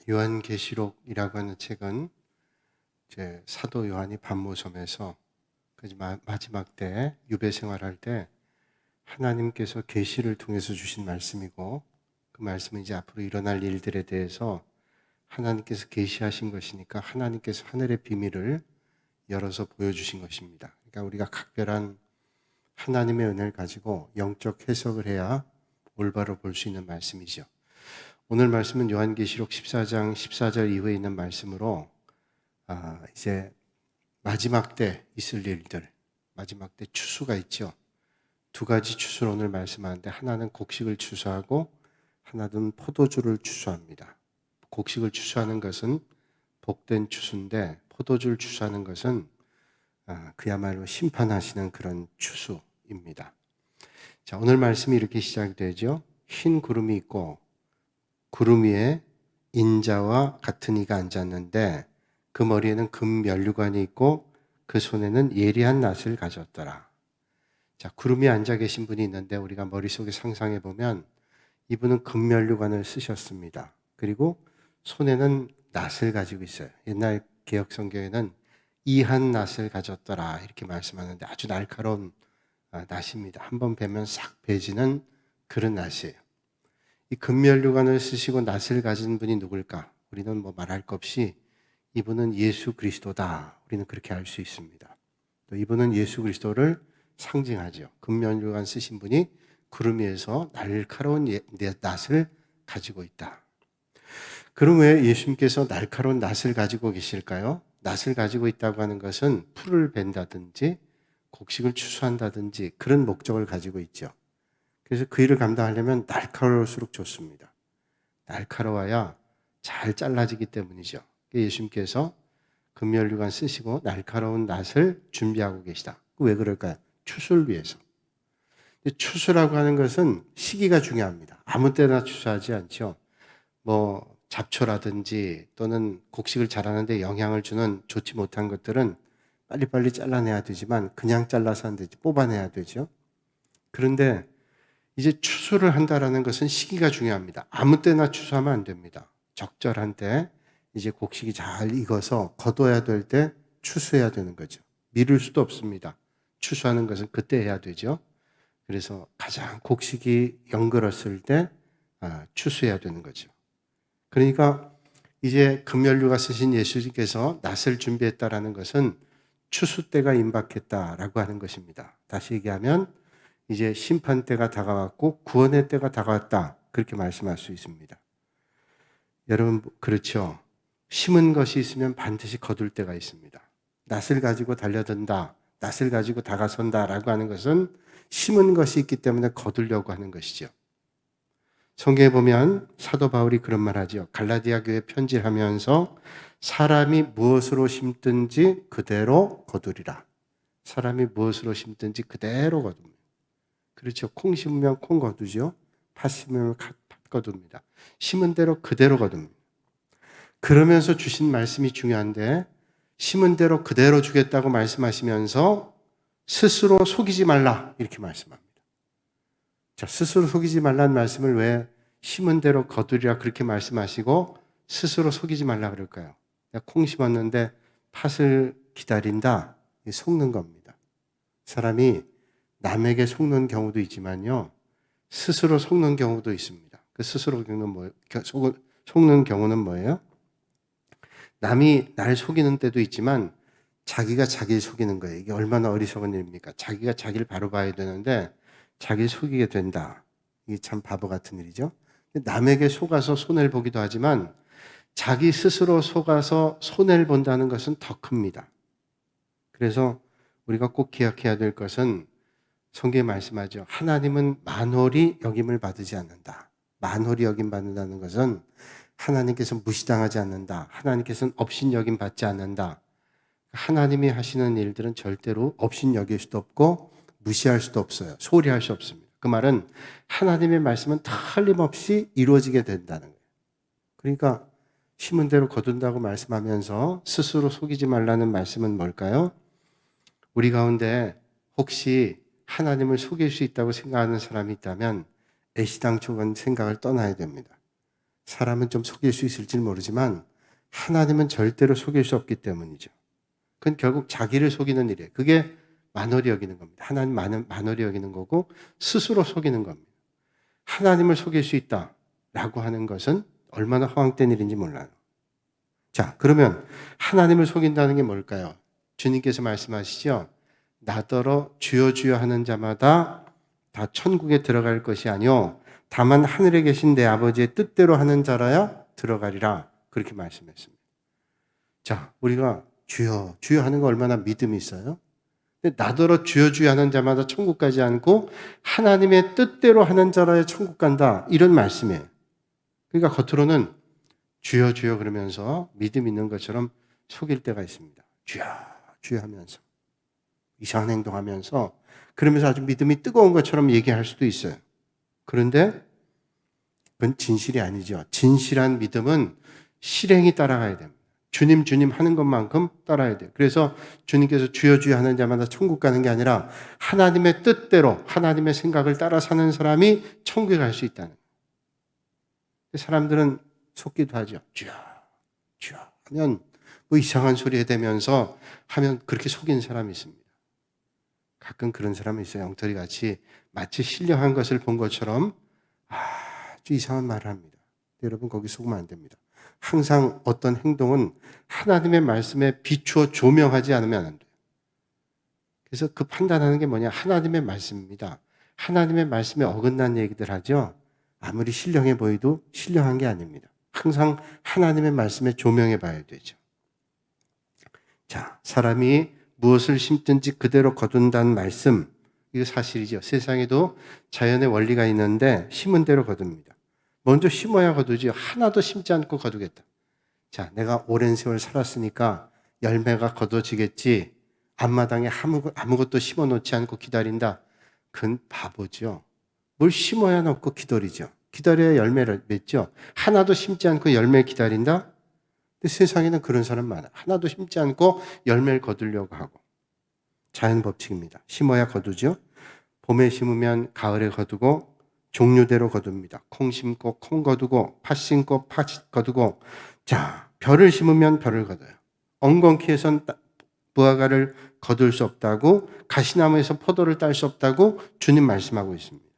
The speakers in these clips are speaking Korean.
요한계시록이라고 하는 책은 이제 사도 요한이 반모섬에서 마지막 때 유배 생활할 때 하나님께서 계시를 통해서 주신 말씀이고, 그 말씀은 이제 앞으로 일어날 일들에 대해서 하나님께서 계시하신 것이니까 하나님께서 하늘의 비밀을 열어서 보여주신 것입니다. 그러니까 우리가 각별한 하나님의 은혜를 가지고 영적 해석을 해야 올바로 볼 수 있는 말씀이죠. 오늘 말씀은 요한계시록 14장 14절 이후에 있는 말씀으로 이제 마지막 때 있을 일들, 마지막 때 추수가 있죠. 두 가지 추수를 오늘 말씀하는데, 하나는 곡식을 추수하고 하나는 포도주를 추수합니다. 곡식을 추수하는 것은 복된 추수인데, 포도주를 추수하는 것은 그야말로 심판하시는 그런 추수입니다. 자, 오늘 말씀이 이렇게 시작되죠. 흰 구름이 있고 구름 위에 인자와 같은 이가 앉았는데 그 머리에는 금 면류관이 있고 그 손에는 예리한 낫을 가졌더라. 자, 구름 위에 앉아 계신 분이 있는데 우리가 머릿속에 상상해 보면 이분은 금 면류관을 쓰셨습니다. 그리고 손에는 낫을 가지고 있어요. 옛날 개역 성경에는 이한 낫을 가졌더라 이렇게 말씀하는데 아주 날카로운 낫입니다. 한번 베면 싹 베지는 그런 낫이에요. 이 금면류관을 쓰시고 낫을 가진 분이 누굴까? 우리는 뭐 말할 것 없이 이분은 예수 그리스도다. 우리는 그렇게 알 수 있습니다. 또 이분은 예수 그리스도를 상징하죠. 금면류관 쓰신 분이 구름 위에서 날카로운 낫을 가지고 있다. 그럼 왜 예수님께서 날카로운 낫을 가지고 계실까요? 낫을 가지고 있다고 하는 것은 풀을 벤다든지 곡식을 추수한다든지 그런 목적을 가지고 있죠. 그래서 그 일을 감당하려면 날카로울수록 좋습니다. 날카로워야 잘 잘라지기 때문이죠. 예수님께서 금면류관 쓰시고 날카로운 낫을 준비하고 계시다. 왜 그럴까요? 추수를 위해서. 추수라고 하는 것은 시기가 중요합니다. 아무 때나 추수하지 않죠. 뭐 잡초라든지 또는 곡식을 자라는데 영향을 주는 좋지 못한 것들은 빨리빨리 잘라내야 되지만 그냥 잘라서 안 되지, 뽑아내야 되죠. 그런데 이제 추수를 한다라는 것은 시기가 중요합니다. 아무 때나 추수하면 안 됩니다. 적절한 때 이제 곡식이 잘 익어서 거둬야 될 때 추수해야 되는 거죠. 미룰 수도 없습니다. 추수하는 것은 그때 해야 되죠. 그래서 가장 곡식이 연걸었을 때 추수해야 되는 거죠. 그러니까 이제 금면류가 쓰신 예수님께서 낫을 준비했다라는 것은 추수 때가 임박했다라고 하는 것입니다. 다시 얘기하면 이제 심판 때가 다가왔고 구원의 때가 다가왔다. 그렇게 말씀할 수 있습니다. 여러분 그렇죠? 심은 것이 있으면 반드시 거둘 때가 있습니다. 낫을 가지고 달려든다. 낫을 가지고 다가선다라고 하는 것은 심은 것이 있기 때문에 거두려고 하는 것이죠. 성경에 보면 사도 바울이 그런 말 하죠. 갈라디아 교회 편지를 하면서 사람이 무엇으로 심든지 그대로 거두리라. 사람이 무엇으로 심든지 그대로 거둡니다. 그렇죠. 콩 심으면 콩 거두죠. 팥 심으면 팥 거둡니다. 심은 대로 그대로 거둡니다. 그러면서 주신 말씀이 중요한데 심은 대로 그대로 주겠다고 말씀하시면서 스스로 속이지 말라 이렇게 말씀합니다. 자, 스스로 속이지 말라는 말씀을 왜 심은 대로 거두리라 그렇게 말씀하시고 스스로 속이지 말라 그럴까요? 내가 콩 심었는데 팥을 기다린다. 속는 겁니다. 사람이 남에게 속는 경우도 있지만요. 스스로 속는 경우도 있습니다. 그 스스로 속는 경우는 뭐예요? 남이 날 속이는 때도 있지만 자기가 자기를 속이는 거예요. 이게 얼마나 어리석은 일입니까? 자기가 자기를 바로 봐야 되는데 자기를 속이게 된다. 이게 참 바보 같은 일이죠. 남에게 속아서 손해를 보기도 하지만 자기 스스로 속아서 손해를 본다는 것은 더 큽니다. 그래서 우리가 꼭 기억해야 될 것은 성경에 말씀하죠. 하나님은 만홀히 여김을 받지 않는다. 만홀히 여김 받는다는 것은 하나님께서 무시당하지 않는다. 하나님께서는 업신여김 받지 않는다. 하나님이 하시는 일들은 절대로 업신여길 수도 없고 무시할 수도 없어요. 소홀히 할 수 없습니다. 그 말은 하나님의 말씀은 틀림없이 이루어지게 된다는 거예요. 그러니까 심은 대로 거둔다고 말씀하면서 스스로 속이지 말라는 말씀은 뭘까요? 우리 가운데 혹시 하나님을 속일 수 있다고 생각하는 사람이 있다면 애시당초건 생각을 떠나야 됩니다. 사람은 좀 속일 수 있을지 모르지만 하나님은 절대로 속일 수 없기 때문이죠. 그건 결국 자기를 속이는 일이에요. 그게 만월이 여기는 겁니다. 하나님 만월이 여기는 거고 스스로 속이는 겁니다. 하나님을 속일 수 있다라고 하는 것은 얼마나 허황된 일인지 몰라요. 자, 그러면 하나님을 속인다는 게 뭘까요? 주님께서 말씀하시죠. 나더러 주여 주여 하는 자마다 다 천국에 들어갈 것이 아니요 다만 하늘에 계신 내 아버지의 뜻대로 하는 자라야 들어가리라. 그렇게 말씀했습니다. 자, 우리가 주여 주여 하는 거 얼마나 믿음이 있어요? 근데 나더러 주여 주여 하는 자마다 천국 가지 않고 하나님의 뜻대로 하는 자라야 천국 간다. 이런 말씀이에요. 그러니까 겉으로는 주여 주여 그러면서 믿음 있는 것처럼 속일 때가 있습니다. 주여 주여 하면서 이상한 행동하면서 그러면서 아주 믿음이 뜨거운 것처럼 얘기할 수도 있어요. 그런데 그건 진실이 아니죠. 진실한 믿음은 실행이 따라가야 됩니다. 주님 주님 하는 것만큼 따라야 돼요. 그래서 주님께서 주여 주여 하는 자마다 천국 가는 게 아니라 하나님의 뜻대로 하나님의 생각을 따라 사는 사람이 천국에 갈 수 있다는 거예요. 사람들은 속기도 하죠. 주여 주여 하면 뭐 이상한 소리 해대면서 하면 그렇게 속이는 사람이 있습니다. 가끔 그런 사람이 있어요. 엉터리 같이 마치 신령한 것을 본 것처럼 아주 이상한 말을 합니다. 여러분 거기 속으면 안 됩니다. 항상 어떤 행동은 하나님의 말씀에 비추어 조명하지 않으면 안 돼요. 그래서 그 판단하는 게 뭐냐? 하나님의 말씀입니다. 하나님의 말씀에 어긋난 얘기들 하죠. 아무리 신령해 보여도 신령한 게 아닙니다. 항상 하나님의 말씀에 조명해 봐야 되죠. 자, 사람이 무엇을 심든지 그대로 거둔다는 말씀, 이거 사실이죠. 세상에도 자연의 원리가 있는데 심은 대로 거둡니다. 먼저 심어야 거두지 하나도 심지 않고 거두겠다. 자, 내가 오랜 세월 살았으니까 열매가 거둬지겠지. 앞마당에 아무것도 심어놓지 않고 기다린다. 그건 바보죠. 뭘 심어야 놓고 기다리죠. 기다려야 열매를 맺죠. 하나도 심지 않고 열매 기다린다? 근데 세상에는 그런 사람 많아. 하나도 심지 않고 열매를 거두려고 하고. 자연 법칙입니다. 심어야 거두죠. 봄에 심으면 가을에 거두고 종류대로 거둡니다. 콩 심고 콩 거두고 팥 심고 팥 거두고 자, 벼를 심으면 벼를 거둬요. 엉겅퀴에선 무화과를 거둘 수 없다고 가시나무에서 포도를 딸 수 없다고 주님 말씀하고 있습니다.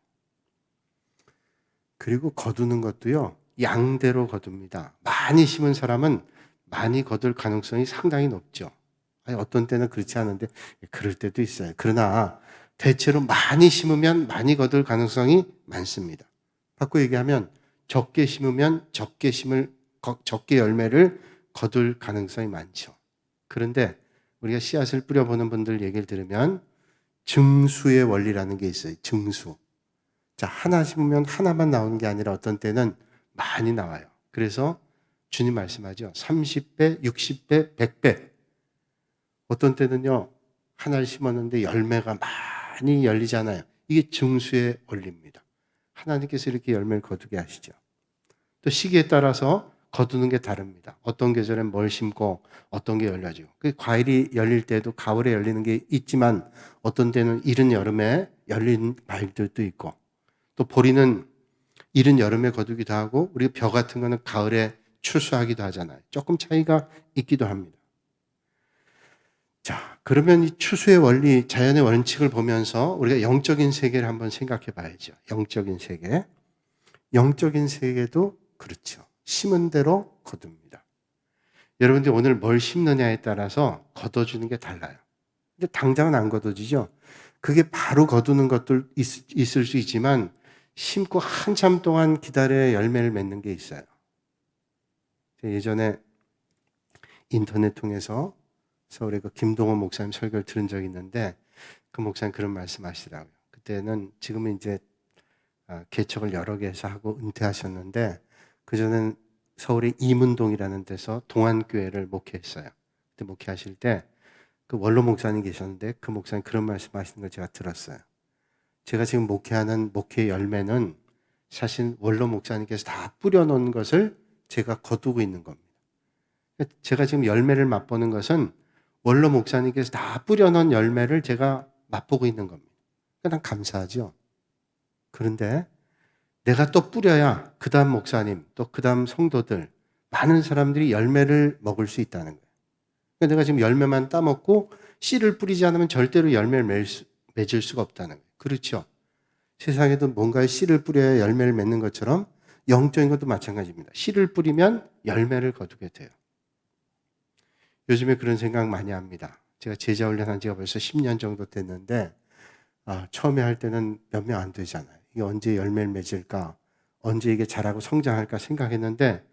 그리고 거두는 것도요. 양대로 거둡니다. 많이 심은 사람은 많이 거둘 가능성이 상당히 높죠. 아니, 어떤 때는 그렇지 않은데 그럴 때도 있어요. 그러나 대체로 많이 심으면 많이 거둘 가능성이 많습니다. 바꿔 얘기하면 적게 심으면 적게 열매를 거둘 가능성이 많죠. 그런데 우리가 씨앗을 뿌려보는 분들 얘기를 들으면 증수의 원리라는 게 있어요. 증수. 자, 하나 심으면 하나만 나오는 게 아니라 어떤 때는 많이 나와요. 그래서 주님 말씀하죠. 30배, 60배, 100배. 어떤 때는요. 하나를 심었는데 열매가 많이 열리잖아요. 이게 증수의 원리입니다. 하나님께서 이렇게 열매를 거두게 하시죠. 또 시기에 따라서 거두는 게 다릅니다. 어떤 계절엔 뭘 심고 어떤 게 열려지고. 그 과일이 열릴 때도 가을에 열리는 게 있지만 어떤 때는 이른 여름에 열린 과일들도 있고 또 보리는 이른 여름에 거두기도 하고 우리가 벼 같은 거는 가을에 추수하기도 하잖아요. 조금 차이가 있기도 합니다. 자, 그러면 이 추수의 원리, 자연의 원칙을 보면서 우리가 영적인 세계를 한번 생각해 봐야죠. 영적인 세계. 영적인 세계도 그렇죠. 심은 대로 거둡니다. 여러분들이 오늘 뭘 심느냐에 따라서 거둬주는 게 달라요. 근데 당장은 안 거둬지죠. 그게 바로 거두는 것들 있을 수 있지만 심고 한참 동안 기다려야 열매를 맺는 게 있어요. 예전에 인터넷 통해서 서울의 그 김동원 목사님 설교를 들은 적이 있는데 그 목사님 그런 말씀 하시더라고요. 그때는 지금은 이제 개척을 여러 개 해서 하고 은퇴하셨는데 그전엔 서울의 이문동이라는 데서 동안교회를 목회했어요. 그때 목회하실 때 그 원로 목사님 계셨는데 그 목사님 그런 말씀 하시는 걸 제가 들었어요. 제가 지금 목회하는 목회 열매는 사실 원로 목사님께서 다 뿌려놓은 것을 제가 거두고 있는 겁니다. 제가 지금 열매를 맛보는 것은 원로 목사님께서 다 뿌려놓은 열매를 제가 맛보고 있는 겁니다. 그냥 감사하죠. 그런데 내가 또 뿌려야 그 다음 목사님, 또 그 다음 성도들, 많은 사람들이 열매를 먹을 수 있다는 거예요. 그러니까 내가 지금 열매만 따먹고 씨를 뿌리지 않으면 절대로 열매를 맺을 수가 없다는 거예요. 그렇죠? 세상에도 뭔가에 씨를 뿌려야 열매를 맺는 것처럼 영적인 것도 마찬가지입니다. 씨를 뿌리면 열매를 거두게 돼요. 요즘에 그런 생각 많이 합니다. 제가 제자 훈련한 지가 벌써 10년 정도 됐는데 처음에 할 때는 몇 명 안 되잖아요. 이게 언제 열매를 맺을까? 언제 이게 자라고 성장할까 생각했는데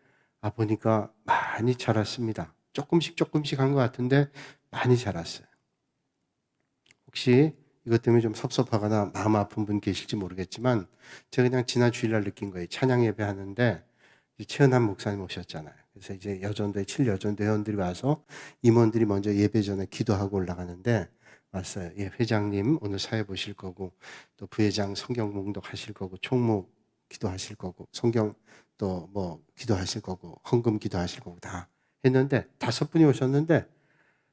보니까 많이 자랐습니다. 조금씩 한 것 같은데 많이 자랐어요. 혹시 이것 때문에 좀 섭섭하거나 마음 아픈 분 계실지 모르겠지만 제가 그냥 지난 주일날 느낀 거예요. 찬양 예배하는데 최은한 목사님 오셨잖아요. 그래서 이제 여전도에 7여전도 회원들이 와서 임원들이 먼저 예배 전에 기도하고 올라가는데 왔어요. 예, 회장님 오늘 사회 보실 거고 또 부회장 성경 봉독하실 거고 총무 기도하실 거고 성경 또 뭐 기도하실 거고 헌금 기도하실 거고 다 했는데 5분이 오셨는데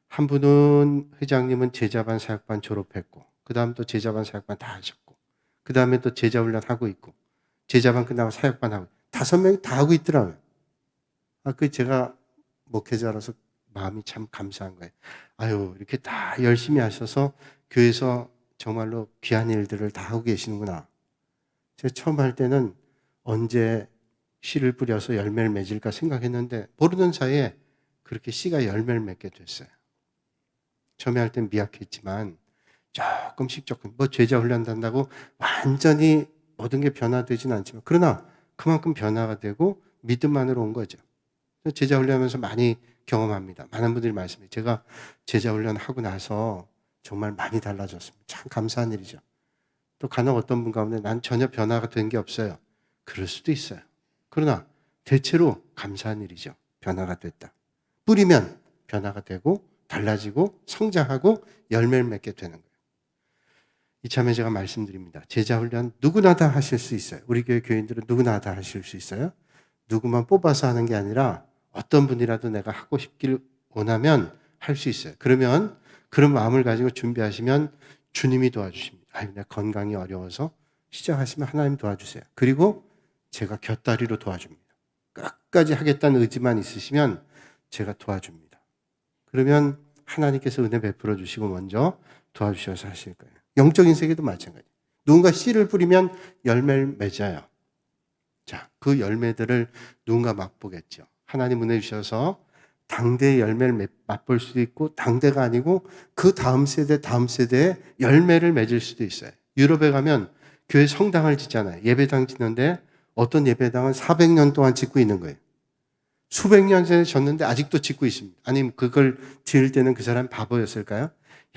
한 분은 회장님은 제자반 사역반 졸업했고 그 다음 또 제자반 사역반 다 하셨고 그 다음에 또 제자훈련 하고 있고 제자반 끝나고 사역반 하고 5명이 다 하고 있더라고요. 그 제가 목회자라서 마음이 참 감사한 거예요. 아유 이렇게 다 열심히 하셔서 교회에서 정말로 귀한 일들을 다 하고 계시는구나. 제가 처음 할 때는 언제 씨를 뿌려서 열매를 맺을까 생각했는데 모르는 사이에 그렇게 씨가 열매를 맺게 됐어요. 처음에 할 땐 미약했지만 조금 뭐 제자 훈련한다고 완전히 모든 게 변화되진 않지만 그러나 그만큼 변화가 되고 믿음 안으로 온 거죠. 제자 훈련하면서 많이 경험합니다. 많은 분들이 말씀해요. 제가 제자 훈련하고 나서 정말 많이 달라졌습니다. 참 감사한 일이죠. 또 간혹 어떤 분 가운데 난 전혀 변화가 된 게 없어요. 그럴 수도 있어요. 그러나 대체로 감사한 일이죠. 변화가 됐다. 뿌리면 변화가 되고 달라지고 성장하고 열매를 맺게 되는 거예요. 이참에 제가 말씀드립니다. 제자 훈련 누구나 다 하실 수 있어요. 우리 교회 교인들은 누구나 다 하실 수 있어요. 누구만 뽑아서 하는 게 아니라 어떤 분이라도 내가 하고 싶길 원하면 할 수 있어요. 그러면 그런 마음을 가지고 준비하시면 주님이 도와주십니다. 내가 건강이 어려워서 시작하시면 하나님 도와주세요. 그리고 제가 곁다리로 도와줍니다. 끝까지 하겠다는 의지만 있으시면 제가 도와줍니다. 그러면 하나님께서 은혜 베풀어 주시고 먼저 도와주셔서 하실 거예요. 영적인 세계도 마찬가지예요. 누군가 씨를 뿌리면 열매를 맺어요. 자, 그 열매들을 누군가 맛보겠죠. 하나님 은혜 주셔서 당대의 열매를 맛볼 수도 있고 당대가 아니고 그 다음 세대에 열매를 맺을 수도 있어요. 유럽에 가면 교회 성당을 짓잖아요. 예배당 짓는데 어떤 예배당은 400년 동안 짓고 있는 거예요. 수백 년 전에 졌는데 아직도 짓고 있습니다. 아니면 그걸 지을 때는 그 사람 바보였을까요?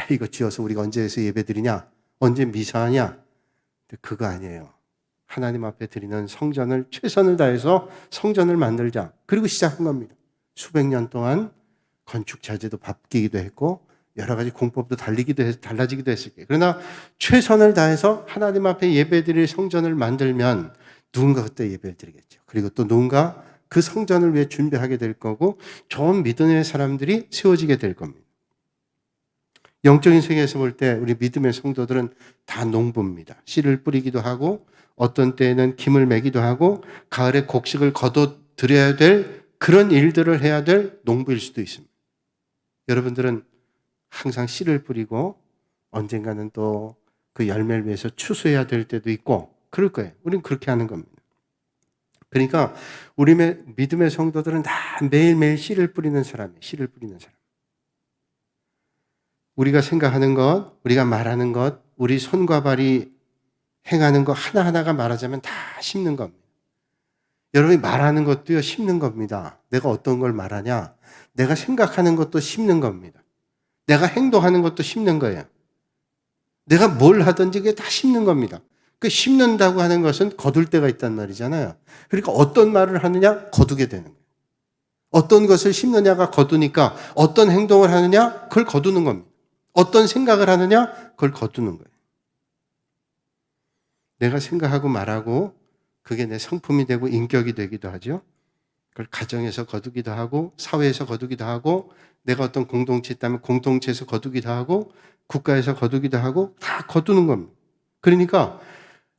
야, 이거 지어서 우리가 언제 해서 예배 드리냐? 언제 미사하냐? 근데 그거 아니에요. 하나님 앞에 드리는 성전을 최선을 다해서 성전을 만들자. 그리고 시작한 겁니다. 수백 년 동안 건축 자재도 바뀌기도 했고 여러 가지 공법도 달라지기도 했을 거예요. 그러나 최선을 다해서 하나님 앞에 예배드릴 성전을 만들면 누군가 그때 예배를 드리겠죠. 그리고 또 누군가 그 성전을 위해 준비하게 될 거고 좋은 믿음의 사람들이 세워지게 될 겁니다. 영적인 세계에서 볼 때 우리 믿음의 성도들은 다 농부입니다. 씨를 뿌리기도 하고 어떤 때에는 김을 매기도 하고 가을에 곡식을 거둬들여야 될 그런 일들을 해야 될 농부일 수도 있습니다. 여러분들은 항상 씨를 뿌리고 언젠가는 또 그 열매를 위해서 추수해야 될 때도 있고 그럴 거예요. 우리는 그렇게 하는 겁니다. 그러니까 우리 믿음의 성도들은 다 매일매일 씨를 뿌리는 사람이에요. 씨를 뿌리는 사람. 우리가 생각하는 것, 우리가 말하는 것, 우리 손과 발이 행하는 것 하나하나가 말하자면 다 심는 겁니다. 여러분이 말하는 것도요, 심는 겁니다. 내가 어떤 걸 말하냐? 내가 생각하는 것도 심는 겁니다. 내가 행동하는 것도 심는 거예요. 내가 뭘 하든지 그게 다 심는 겁니다. 그 심는다고 하는 것은 거둘 때가 있단 말이잖아요. 그러니까 어떤 말을 하느냐? 거두게 되는 거예요. 어떤 것을 심느냐가 거두니까 어떤 행동을 하느냐? 그걸 거두는 겁니다. 어떤 생각을 하느냐? 그걸 거두는 거예요. 내가 생각하고 말하고 그게 내 성품이 되고 인격이 되기도 하죠. 그걸 가정에서 거두기도 하고 사회에서 거두기도 하고 내가 어떤 공동체 있다면 공동체에서 거두기도 하고 국가에서 거두기도 하고 다 거두는 겁니다. 그러니까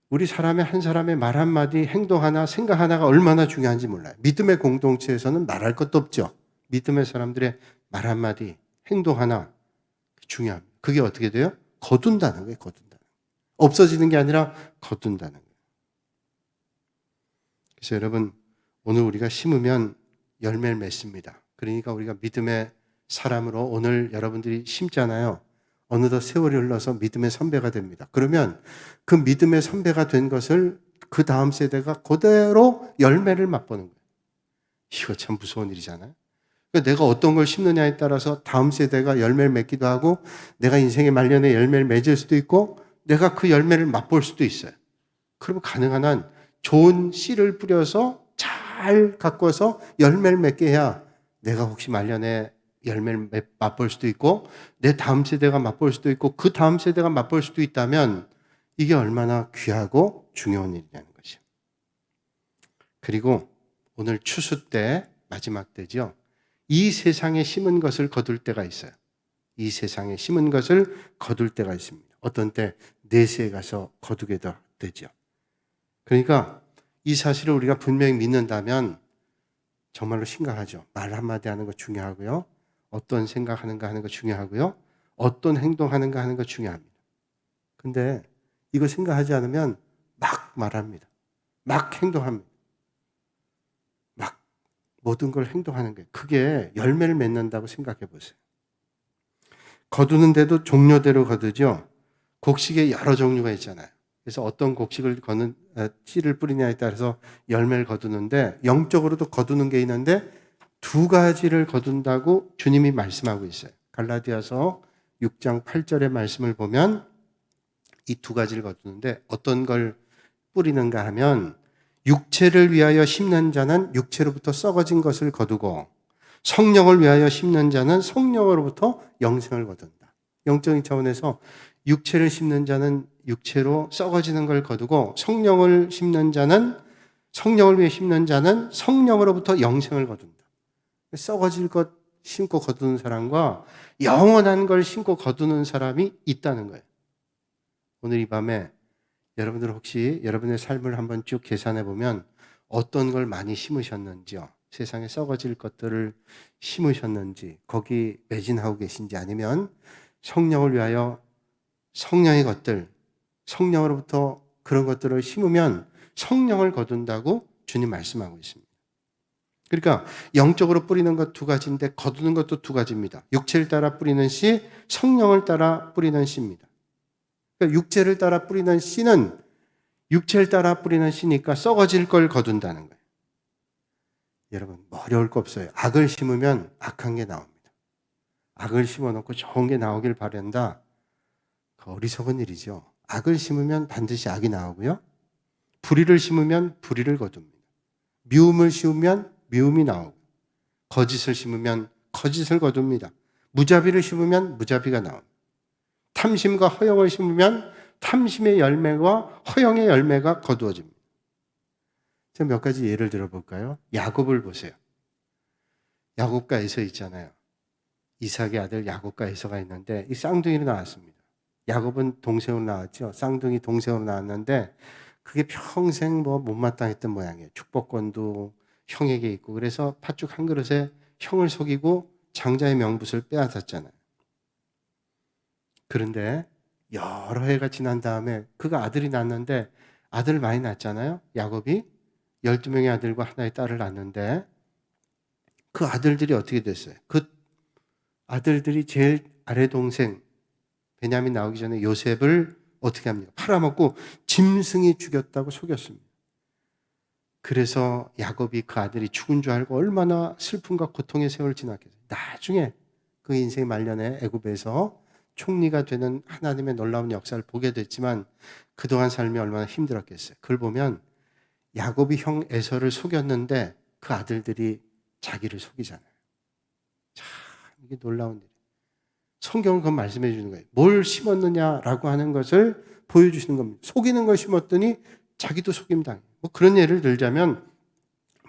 우리 사람의 한 사람의 말 한마디, 행동 하나, 생각 하나가 얼마나 중요한지 몰라요. 믿음의 공동체에서는 말할 것도 없죠. 믿음의 사람들의 말 한마디, 행동 하나 중요합니다. 그게 어떻게 돼요? 거둔다는 거예요. 거둔다는 거예요. 없어지는 게 아니라 거둔다는 거예요. 그래서 여러분, 오늘 우리가 심으면 열매를 맺습니다. 그러니까 우리가 믿음의 사람으로 오늘 여러분들이 심잖아요. 어느덧 세월이 흘러서 믿음의 선배가 됩니다. 그러면 그 믿음의 선배가 된 것을 그 다음 세대가 그대로 열매를 맛보는 거예요. 이거 참 무서운 일이잖아요. 그러니까 내가 어떤 걸 심느냐에 따라서 다음 세대가 열매를 맺기도 하고 내가 인생의 말년에 열매를 맺을 수도 있고 내가 그 열매를 맛볼 수도 있어요. 그러면 가능한 한 좋은 씨를 뿌려서 잘 가꿔서 열매를 맺게 해야 내가 혹시 말년에 열매를 맛볼 수도 있고 내 다음 세대가 맛볼 수도 있고 그 다음 세대가 맛볼 수도 있다면 이게 얼마나 귀하고 중요한 일이냐는 것이죠. 그리고 오늘 추수 때 마지막 때죠. 이 세상에 심은 것을 거둘 때가 있어요. 이 세상에 심은 것을 거둘 때가 있습니다. 어떤 때 내세에 가서 거두게 되죠. 그러니까 이 사실을 우리가 분명히 믿는다면 정말로 심각하죠. 말 한마디 하는 거 중요하고요. 어떤 생각하는가 하는 거 중요하고요. 어떤 행동하는가 하는 거 중요합니다. 근데 이거 생각하지 않으면 막 말합니다. 막 행동합니다. 막 모든 걸 행동하는 게 그게 열매를 맺는다고 생각해 보세요. 거두는데도 종류대로 거두죠. 곡식에 여러 종류가 있잖아요. 그래서 어떤 곡식을 씨를 뿌리냐에 따라서 열매를 거두는데 영적으로도 거두는 게 있는데 두 가지를 거둔다고 주님이 말씀하고 있어요. 갈라디아서 6장 8절의 말씀을 보면 이 두 가지를 거두는데 어떤 걸 뿌리는가 하면 육체를 위하여 심는 자는 육체로부터 썩어진 것을 거두고 성령을 위하여 심는 자는 성령으로부터 영생을 거둔다. 영적인 차원에서 육체를 심는 자는 육체로 썩어지는 걸 거두고 성령을 심는 자는 성령을 위해 심는 자는 성령으로부터 영생을 거둔다. 썩어질 것 심고 거두는 사람과 영원한 걸 심고 거두는 사람이 있다는 거예요. 오늘 이 밤에 여러분들 혹시 여러분의 삶을 한번 쭉 계산해 보면 어떤 걸 많이 심으셨는지요? 세상에 썩어질 것들을 심으셨는지, 거기 매진하고 계신지 아니면 성령을 위하여 성령의 것들, 성령으로부터 그런 것들을 심으면 성령을 거둔다고 주님 말씀하고 있습니다. 그러니까 영적으로 뿌리는 것 두 가지인데 거두는 것도 두 가지입니다. 육체를 따라 뿌리는 씨, 성령을 따라 뿌리는 씨입니다. 그러니까 육체를 따라 뿌리는 씨는 육체를 따라 뿌리는 씨니까 썩어질 걸 거둔다는 거예요. 여러분, 어려울 거 없어요. 악을 심으면 악한 게 나옵니다. 악을 심어놓고 좋은 게 나오길 바란다. 그 어리석은 일이죠. 악을 심으면 반드시 악이 나오고요. 불의를 심으면 불의를 거둡니다. 미움을 심으면 미움이 나오고 거짓을 심으면 거짓을 거둡니다. 무자비를 심으면 무자비가 나옵니다. 탐심과 허영을 심으면 탐심의 열매와 허영의 열매가 거두어집니다. 제가 몇 가지 예를 들어볼까요? 야곱을 보세요. 야곱과 에서 있잖아요. 이삭의 아들 야곱과 에서가 있는데 이 쌍둥이로 나왔습니다. 야곱은 동생으로 나왔죠. 쌍둥이 동생으로 나왔는데 그게 평생 못마땅했던 모양이에요. 축복권도 형에게 있고 그래서 팥죽 한 그릇에 형을 속이고 장자의 명분을 빼앗았잖아요. 그런데 여러 해가 지난 다음에 그가 아들이 낳았는데 아들 많이 낳았잖아요. 야곱이 12명의 아들과 하나의 딸을 낳았는데 그 아들들이 어떻게 됐어요? 그 아들들이 제일 아래 동생 베냐민 나오기 전에 요셉을 어떻게 합니까? 팔아먹고 짐승이 죽였다고 속였습니다. 그래서 야곱이 그 아들이 죽은 줄 알고 얼마나 슬픔과 고통의 세월을 지났겠어요. 나중에 그 인생 말년에 애굽에서 총리가 되는 하나님의 놀라운 역사를 보게 됐지만 그동안 삶이 얼마나 힘들었겠어요. 그걸 보면 야곱이 형 에서를 속였는데 그 아들들이 자기를 속이잖아요. 참 이게 놀라운 일이에요. 성경은 그건 말씀해 주는 거예요. 뭘 심었느냐라고 하는 것을 보여주시는 겁니다. 속이는 걸 심었더니 자기도 속임당해요. 그런 예를 들자면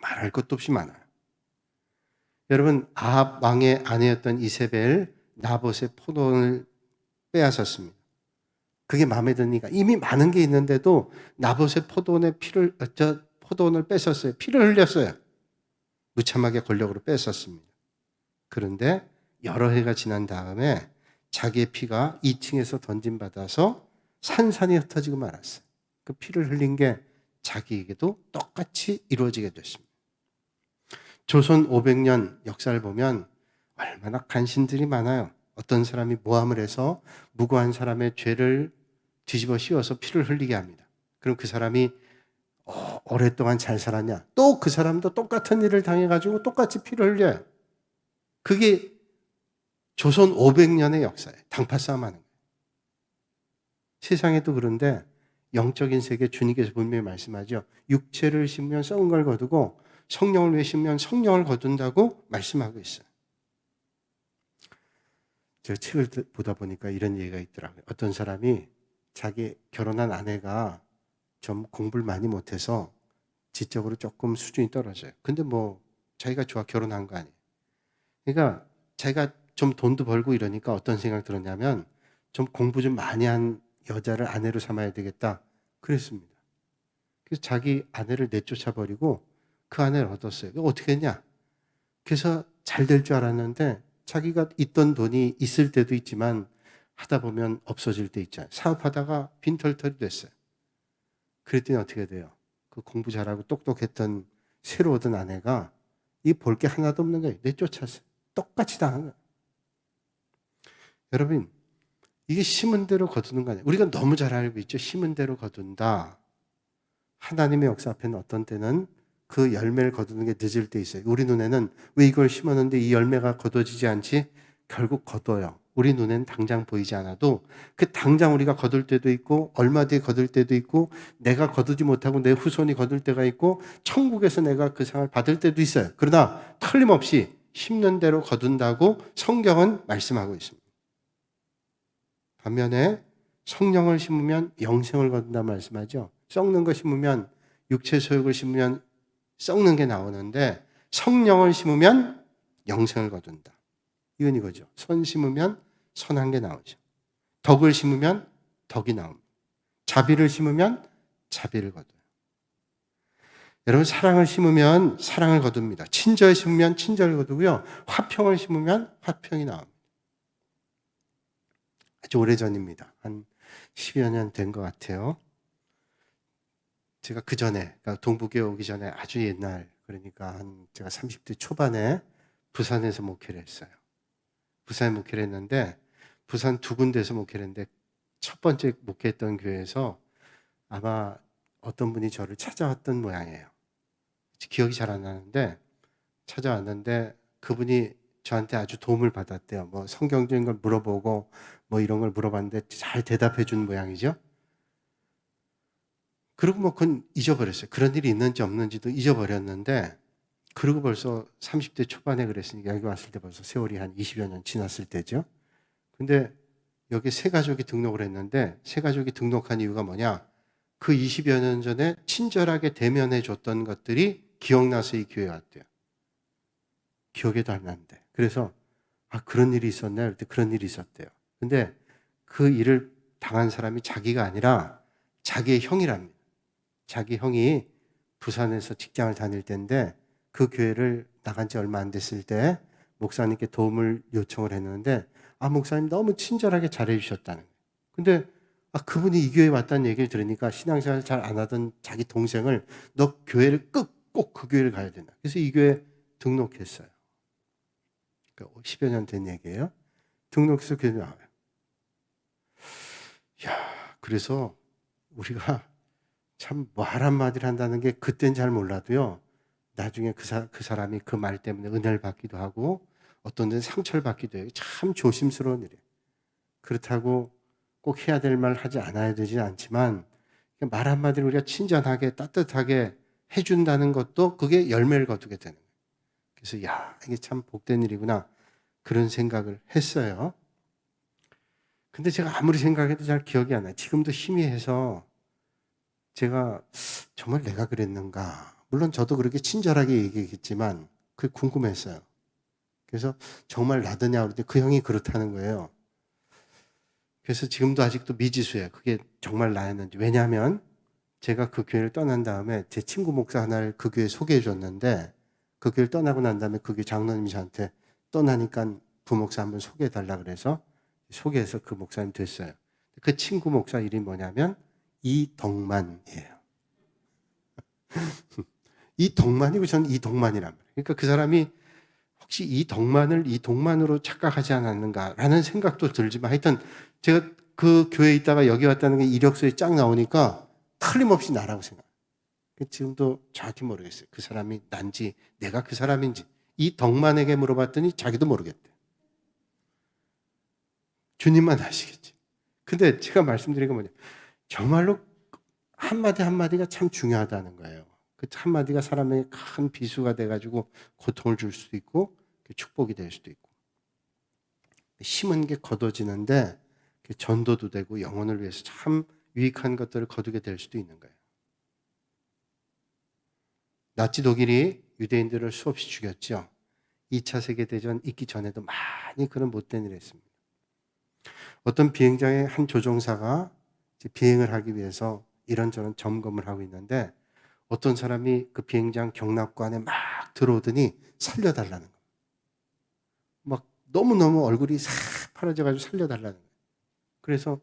말할 것도 없이 많아요. 여러분 아합 왕의 아내였던 이세벨 나봇의 포도원을 빼앗았습니다. 그게 마음에 드니까 이미 많은 게 있는데도 나봇의 포도원을 뺏었어요. 피를 흘렸어요. 무참하게 권력으로 뺏었습니다. 그런데 여러 해가 지난 다음에 자기의 피가 2층에서 던짐받아서 산산이 흩어지고 말았어요. 그 피를 흘린 게 자기에게도 똑같이 이루어지게 됐습니다. 조선 500년 역사를 보면 얼마나 간신들이 많아요. 어떤 사람이 모함을 해서 무고한 사람의 죄를 뒤집어 씌워서 피를 흘리게 합니다. 그럼 그 사람이 오랫동안 잘 살았냐? 또 그 사람도 똑같은 일을 당해가지고 똑같이 피를 흘려요. 그게 조선 500년의 역사예요. 당파 싸움 하는 거예요. 세상에도 그런데 영적인 세계 주님께서 분명히 말씀하죠. 육체를 심으면 썩은 걸 거두고 성령을 위해 심으면 성령을 거둔다고 말씀하고 있어요. 제가 책을 보다 보니까 이런 얘기가 있더라고요. 어떤 사람이 자기 결혼한 아내가 좀 공부를 많이 못해서 지적으로 조금 수준이 떨어져요. 근데 뭐 자기가 좋아 결혼한 거 아니에요. 그러니까 자기가 좀 돈도 벌고 이러니까 어떤 생각 들었냐면 좀 공부 좀 많이 한 여자를 아내로 삼아야 되겠다 그랬습니다. 그래서 자기 아내를 내쫓아 버리고 그 아내를 얻었어요. 어떻게 했냐? 그래서 잘 될 줄 알았는데 자기가 있던 돈이 있을 때도 있지만 하다 보면 없어질 때 있잖아요. 사업하다가 빈털털이 됐어요. 그랬더니 어떻게 돼요? 그 공부 잘하고 똑똑했던 새로 얻은 아내가 이 볼 게 하나도 없는 거예요. 내쫓았어요. 똑같이 당한 거예요. 여러분, 이게 심은 대로 거두는 거 아니에요. 우리가 너무 잘 알고 있죠. 심은 대로 거둔다. 하나님의 역사 앞에는 어떤 때는 그 열매를 거두는 게 늦을 때 있어요. 우리 눈에는 왜 이걸 심었는데 이 열매가 거둬지지 않지? 결국 거둬요. 우리 눈에는 당장 보이지 않아도 그 당장 우리가 거둘 때도 있고 얼마 뒤에 거둘 때도 있고 내가 거두지 못하고 내 후손이 거둘 때가 있고 천국에서 내가 그 상을 받을 때도 있어요. 그러나 틀림없이 심는 대로 거둔다고 성경은 말씀하고 있습니다. 반면에 성령을 심으면 영생을 거둔다 말씀하죠. 썩는 거 심으면 육체 소욕을 심으면 썩는 게 나오는데 성령을 심으면 영생을 거둔다. 이건 이거죠. 선 심으면 선한 게 나오죠. 덕을 심으면 덕이 나옵니다. 자비를 심으면 자비를 거둬요. 여러분 사랑을 심으면 사랑을 거둡니다. 친절을 심으면 친절을 거두고요. 화평을 심으면 화평이 나옵니다. 아주 오래전입니다. 한 10여 년 된 것 같아요. 제가 그 전에, 그러니까 동북에 오기 전에 아주 옛날, 그러니까 제가 30대 초반에 부산에서 목회를 했어요. 부산에 목회를 했는데, 부산 두 군데에서 목회를 했는데, 첫 번째 목회했던 교회에서 아마 어떤 분이 저를 찾아왔던 모양이에요. 기억이 잘 안 나는데, 찾아왔는데, 그분이 저한테 아주 도움을 받았대요. 뭐 성경적인 걸 물어보고, 뭐 이런 걸 물어봤는데 잘 대답해 준 모양이죠. 그리고 뭐 그건 잊어버렸어요. 그런 일이 있는지 없는지도 잊어버렸는데 그리고 벌써 30대 초반에 그랬으니까 여기 왔을 때 벌써 세월이 한 20여 년 지났을 때죠. 근데 여기 새 가족이 등록을 했는데 새 가족이 등록한 이유가 뭐냐? 그 20여 년 전에 친절하게 대면해 줬던 것들이 기억나서 이 교회에 왔대요. 기억에도 안 나는데. 그래서 그런 일이 있었네. 그럴 때 그런 일이 있었대요. 근데 그 일을 당한 사람이 자기가 아니라 자기의 형이랍니다. 자기 형이 부산에서 직장을 다닐 때인데 그 교회를 나간 지 얼마 안 됐을 때 목사님께 도움을 요청을 했는데 목사님 너무 친절하게 잘해 주셨다는 거예요. 근데 그분이 이 교회에 왔다는 얘기를 들으니까 신앙생활 잘 안 하던 자기 동생을 너 교회를 꼭 그 교회를 가야 된다. 그래서 이 교회에 등록했어요. 그러니까 10여 년 된 얘기예요. 등록해서 교회 나와요. 그래서 우리가 참 말 한마디를 한다는 게 그땐 잘 몰라도요. 나중에 그 사람이 그 말 때문에 은혜를 받기도 하고 어떤 데는 상처를 받기도 해요. 참 조심스러운 일이에요. 그렇다고 꼭 해야 될 말 하지 않아야 되지는 않지만 말 한마디를 우리가 친절하게 따뜻하게 해준다는 것도 그게 열매를 거두게 되는 거예요. 그래서 이게 참 복된 일이구나 그런 생각을 했어요. 근데 제가 아무리 생각해도 잘 기억이 안 나요. 지금도 희미해서 제가 정말 내가 그랬는가. 물론 저도 그렇게 친절하게 얘기했지만 그게 궁금했어요. 그래서 정말 나더냐 그랬더니 그 형이 그렇다는 거예요. 그래서 지금도 아직도 미지수예요. 그게 정말 나였는지. 왜냐하면 제가 그 교회를 떠난 다음에 제 친구 목사 하나를 그 교회에 소개해 줬는데 그 교회를 떠나고 난 다음에 그 교회 장로님이 저한테 떠나니까 부목사 한번 소개해 달라 그래서 소개해서 그 목사님 됐어요. 그 친구 목사 이름이 뭐냐면 이덕만이에요. 이덕만이고 저는 이동만이란 말이에요. 그러니까 그 사람이 혹시 이덕만을 이동만으로 착각하지 않았는가라는 생각도 들지만 하여튼 제가 그 교회에 있다가 여기 왔다는 게 이력서에 쫙 나오니까 틀림없이 나라고 생각해요. 지금도 정확히 모르겠어요. 그 사람이 난지 내가 그 사람인지. 이덕만에게 물어봤더니 자기도 모르겠대. 주님만 아시겠지. 근데 제가 말씀드린 건 뭐냐. 정말로 한마디 한마디가 참 중요하다는 거예요. 그 한마디가 사람에게 큰 비수가 돼가지고 고통을 줄 수도 있고 축복이 될 수도 있고. 심은 게 거둬지는데 전도도 되고 영혼을 위해서 참 유익한 것들을 거두게 될 수도 있는 거예요. 나치 독일이 유대인들을 수없이 죽였죠. 2차 세계대전 있기 전에도 많이 그런 못된 일을 했습니다. 어떤 비행장의 한 조종사가 비행을 하기 위해서 이런저런 점검을 하고 있는데 어떤 사람이 그 비행장 경납관에 막 들어오더니 살려달라는 거예요. 막 너무너무 얼굴이 싹 파라져가지고 살려달라는 거예요. 그래서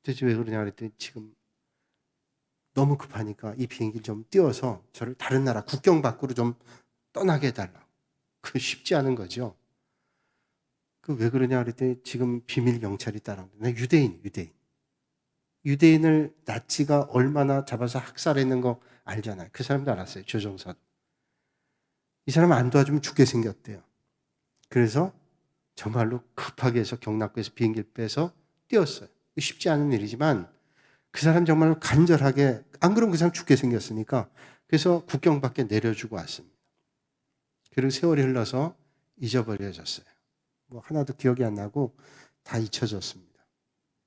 대체 왜 그러냐 그랬더니 지금 너무 급하니까 이 비행기를 좀 띄워서 저를 다른 나라 국경 밖으로 좀 떠나게 해달라고. 그 쉽지 않은 거죠. 그 왜 그러냐 그랬더니 지금 비밀 경찰이 따라오는데 유대인. 유대인을 나치가 얼마나 잡아서 학살했는 거 알잖아요. 그 사람도 알았어요. 조종사도. 이 사람 안 도와주면 죽게 생겼대요. 그래서 정말로 급하게 해서 경납고에서 비행기를 빼서 띄웠어요. 쉽지 않은 일이지만 그 사람 정말 간절하게 안 그러면 그 사람 죽게 생겼으니까 그래서 국경 밖에 내려주고 왔습니다. 그리고 세월이 흘러서 잊어버려졌어요. 뭐 하나도 기억이 안 나고 다 잊혀졌습니다.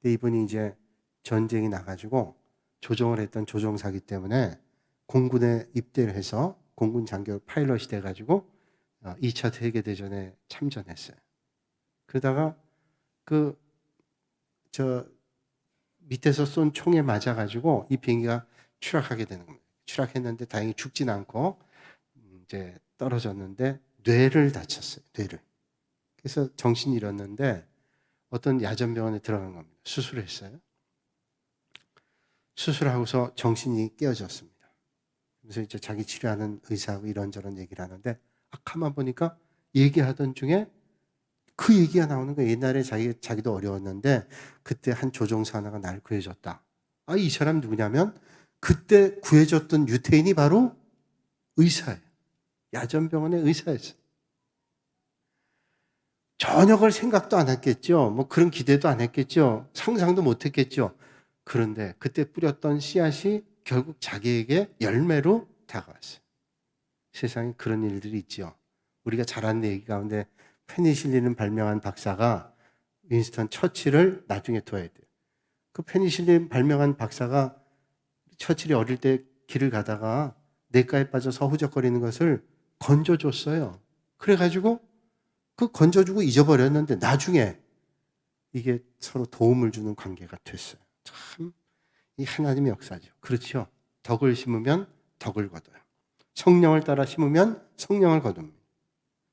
근데 이분이 이제 전쟁이 나가지고 조종을 했던 조종사기 때문에 공군에 입대를 해서 공군 장교 파일럿이 돼가지고 2차 세계대전에 참전했어요. 그러다가 저 밑에서 쏜 총에 맞아가지고 이 비행기가 추락하게 되는 겁니다. 추락했는데 다행히 죽진 않고 이제 떨어졌는데 뇌를 다쳤어요. 뇌를. 그래서 정신이 잃었는데 어떤 야전병원에 들어간 겁니다. 수술을 했어요. 수술하고서 정신이 깨어졌습니다. 그래서 이제 자기 치료하는 의사하고 이런저런 얘기를 하는데 가만 보니까 얘기하던 중에 그 얘기가 나오는 거예요. 옛날에 자기도 어려웠는데 그때 한 조종사 하나가 날 구해줬다. 이 사람 누구냐면 그때 구해줬던 유태인이 바로 의사예요. 야전병원의 의사였어요. 전혀 그걸 생각도 안 했겠죠. 뭐 그런 기대도 안 했겠죠. 상상도 못 했겠죠. 그런데 그때 뿌렸던 씨앗이 결국 자기에게 열매로 다가왔어요. 세상에 그런 일들이 있죠. 우리가 잘 아는 얘기 가운데 페니실린을 발명한 박사가 윈스턴 처칠을 나중에 도와야 돼요. 그 페니실린 발명한 박사가 처칠이 어릴 때 길을 가다가 냇가에 빠져서 허우적거리는 것을 건져줬어요. 그래가지고 그 건져주고 잊어버렸는데 나중에 이게 서로 도움을 주는 관계가 됐어요. 참, 이 하나님의 역사죠. 그렇죠. 덕을 심으면 덕을 거둬요. 성령을 따라 심으면 성령을 거둡니다.